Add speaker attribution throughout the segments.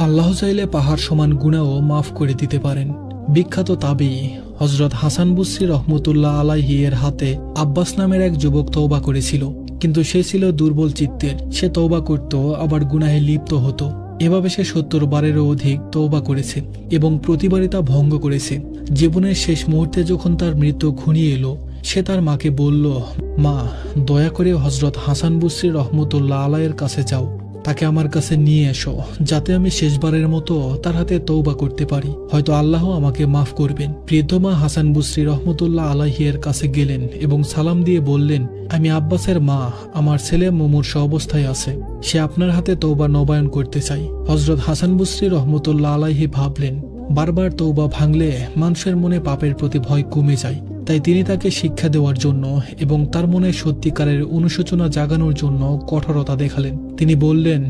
Speaker 1: আল্লাহ চাইলে পাহাড় সমান গুনাহও মাফ করে দিতে পারেন। বিখ্যাত তাবেঈ হযরত হাসান বসরি রহমতুল্লাহ আলাইহি এর হাতে আব্বাস নামের এক যুবক তওবা করেছিল, কিন্তু সে ছিল দুর্বল চিত্তের। সে তওবা করত, আবার গুনাহে লিপ্ত হতো। এভাবে সে ৭০ বারেরও অধিক তওবা করেছে এবং প্রতিবারই তা ভঙ্গ করেছে। জীবনের শেষ মুহূর্তে যখন তার মৃত্যু ঘনিয়ে এলো, সে তার মাকে বলল, মা, দয়া করে হযরত হাসান বসরি রহমতুল্লাহ আলাইহির কাছে যাও, তাকে আমার কাছে নিয়ে এসো, যাতে আমি শেষবারের মতো তার হাতে তওবা করতে পারি। হয়তো আল্লাহ আমাকে মাফ করবেন। বৃদ্ধ মা হাসান বসরি রহমতুল্লাহ আলাইহি এর কাছে গেলেন এবং সালাম দিয়ে বললেন, আমি আব্বাসের মা, আমার ছেলে মুমূর্ষু অবস্থায় আছে, সে আপনার হাতে তওবা নবায়ন করতে চাই। হযরত হাসান বসরি রহমতুল্লাহ আলাইহি ভাবলেন, বারবার তওবা ভাঙলে মানুষের মনে পাপের প্রতি ভয় কমে যায়। তাই তিনি তাকে শিক্ষা দেওয়ার জন্য এবং তার মনে সত্যিকারের অনুশোচনা জাগানোর জন্য কঠোরতা দেখালেন। তিনি বললেন,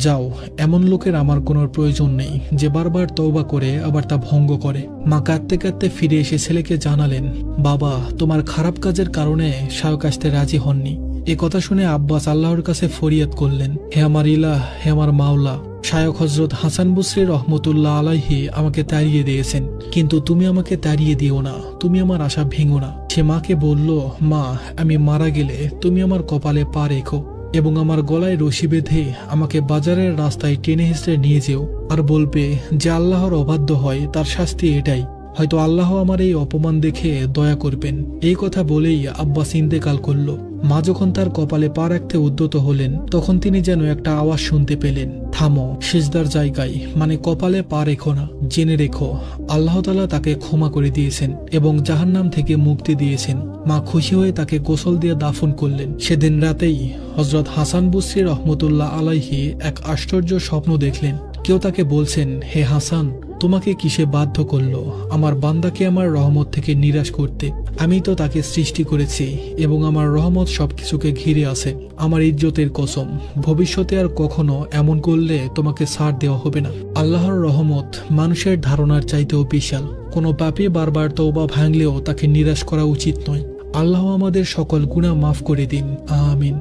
Speaker 1: যাও, এমন লোকের আমার কোনো প্রয়োজন নেই যে বারবার তওবা করে আবার তা ভঙ্গ করে। মা কাঁদতে কাঁদতে ফিরে এসে ছেলেকে জানালেন, বাবা, তোমার খারাপ কাজের কারণে শায়খ আসতে রাজি হননি। এ কথা শুনে আব্বাস আল্লাহর কাছে ফরিয়াদ করলেন, হে আমার ইলাহ, হে আমার মাওলা, শায়খ হযরত হাসান বসরি রহমতুল্লাহ আলাইহি আমাকে তাড়িয়ে দিয়েছেন, কিন্তু তুমি আমাকে তাড়িয়ে দিও না, তুমি আমার আশা ভেঙো না। সে মাকে বলল, মা, আমি মারা গেলে তুমি আমার কপালে পা রেখো এবং আমার গলায় রশি বেঁধে আমাকে বাজারের রাস্তায় টেনে হেঁচড়ে নিয়ে যেও, আর বলবে যে আল্লাহর অবাধ্য হয় তার শাস্তি এটাই। হয়তো আল্লাহ আমার এই অপমান দেখে দয়া করবেন। এই কথা বলেই আব্বাস ইন্তেকাল করল। মা যখন তার কপালে পা রাখতে উদ্যত হলেন, তখন তিনি যেন একটা আওয়াজ শুনতে পেলেন, থামো, সিজদার জায়গায়, মানে কপালে পা রেখো না। জেনে রেখো, আল্লাহ তাআলা তাকে ক্ষমা করে দিয়েছেন এবং জাহান্নাম থেকে মুক্তি দিয়েছেন। মা খুশি হয়ে তাকে গোসল দিয়ে দাফন করলেন। সেদিন রাতেই হযরত হাসান বসরি রহমতুল্লাহ আলাইহি এক আশ্চর্য স্বপ্ন দেখলেন। কেউ তাকে বলছেন, হে হাসান, তোমাকে কিসে বাধ্য করলো আমার বান্দাকে আমার রহমত থেকে নিরাশ করতে? আমি তো তাকে সৃষ্টি করেছি এবং আমার রহমত সবকিছুকে ঘিরে আছে। আমার ইজ্জতের কসম, ভবিষ্যতে আর কখনো এমন করলে তোমাকে ছাড় দেওয়া হবে না। আল্লাহর রহমত মানুষের ধারণার চাইতেও বিশাল। কোনো পাপী বারবার তওবা ভাঙলেও তাকে নিরাশ করা উচিত নয়। আল্লাহ আমাদের সকল গুনাহ মাফ করে দিন, আমিন।